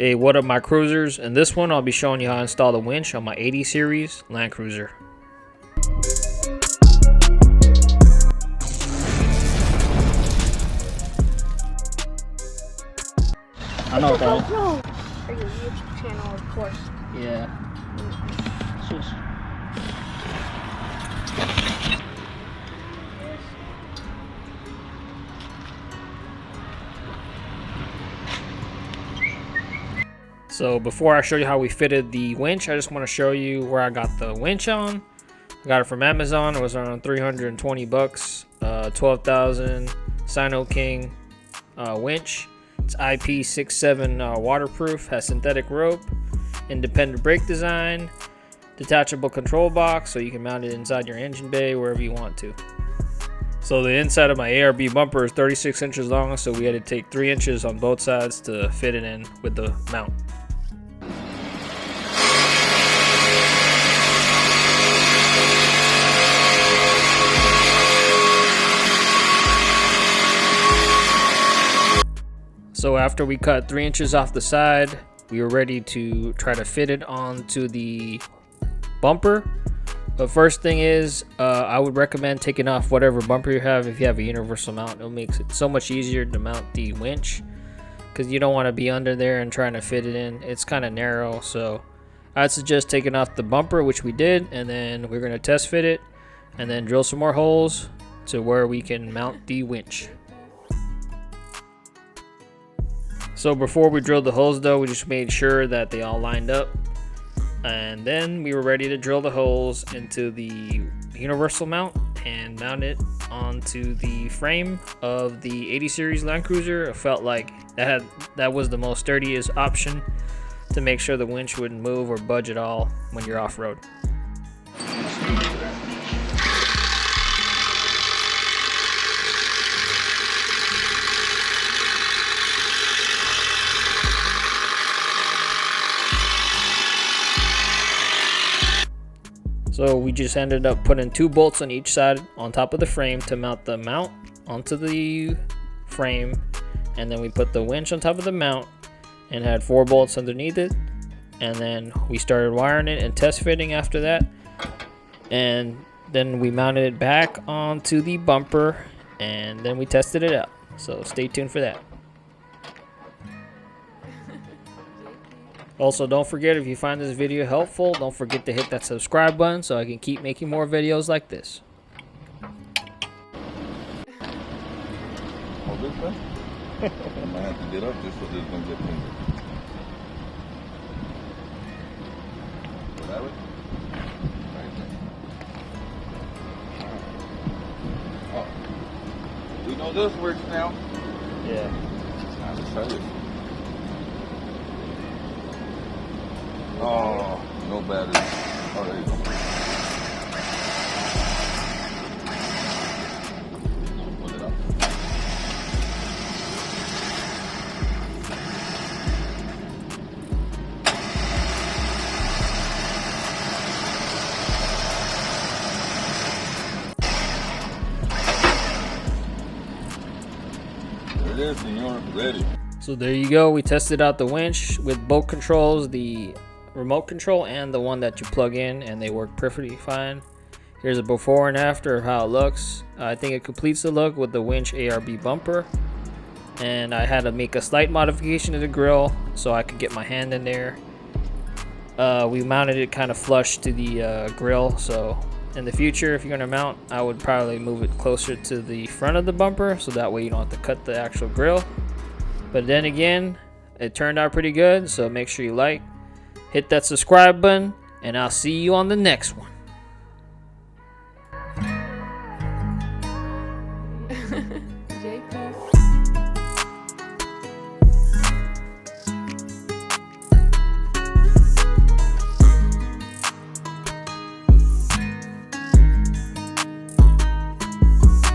Hey, what up my cruisers? In this one I'll be showing you how to install the winch on my 80 series Land Cruiser. I know that. For your YouTube channel, of course. Yeah. So before I show you how we fitted the winch, I just want to show you where I got the winch on. I got it from Amazon. It was around 320 bucks. 12,000 Sinoking winch. It's IP67 waterproof, has synthetic rope, independent brake design, detachable control box so you can mount it inside your engine bay wherever you want to. So the inside of my ARB bumper is 36 inches long, so we had to take 3 inches on both sides to fit it in with the mount. So after we cut 3 inches off the side, we were ready to try to fit it onto the bumper. But first thing is, I would recommend taking off whatever bumper you have. If you have a universal mount, it makes it so much easier to mount the winch, because you don't want to be under there and trying to fit it in. It's kind of narrow, so I'd suggest taking off the bumper, which we did, and then we're going to test fit it and then drill some more holes to where we can mount the winch. So before we drilled the holes though, we just made sure that they all lined up, and then we were ready to drill the holes into the universal mount and mount it onto the frame of the 80 series Land Cruiser. I felt like that was the most sturdiest option to make sure the winch wouldn't move or budge at all when you're off-road. So we just ended up putting 2 bolts on each side on top of the frame to mount the mount onto the frame, and then we put the winch on top of the mount and had 4 bolts underneath it, and then we started wiring it and test fitting after that, and then we mounted it back onto the bumper and then we tested it out. So stay tuned for that. Also, don't forget, if you find this video helpful, don't forget to hit that subscribe button so I can keep making more videos like this. Oh, this way? I might have to get up just so this don't get finger. Go that way? Right there. Oh. We know this works now. Yeah. Now let's try this. Oh, no battery. Oh, there you go. Put it up. There it is, senor. Ready. So there you go. We tested out the winch with both controls, the remote control and the one that you plug in, and they work perfectly fine. Here's a before and after of how it looks. I think it completes the look with the winch ARB bumper, and I had to make a slight modification to the grill so I could get my hand in there. We mounted it kind of flush to the grill, so in the future if you're going to mount, I would probably move it closer to the front of the bumper so that way you don't have to cut the actual grill. But then again, it turned out pretty good, so make sure you hit that subscribe button, and I'll see you on the next one.